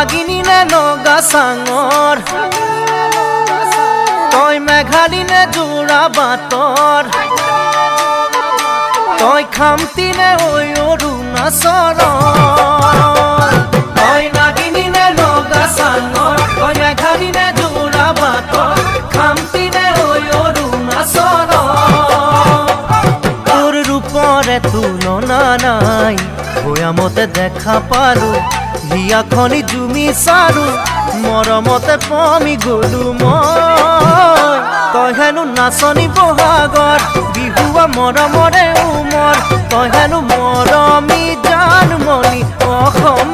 নাগিনী নে নগা চাঙৰ তই মেঘালী নে যোৰা বাটৰ তই খামতি নে ঐ অৰুণাচলৰ তই নাগিনী নে নগা চাঙৰ তই মেঘালী নে যোৰা বাটৰ খামতি নে ঐ অৰুণাচলৰ তোৰ ৰূপৰে তুলনা নাই ভৈয়ামতে দেখা পালো হিয়াখনি জুমি চাৰো মৰমতে পমি গলো মই তই হেনো নাচনি বহাগৰ বিহুৱা মৰমৰে উমৰ তই হেনো মৰমী জানমণি অসম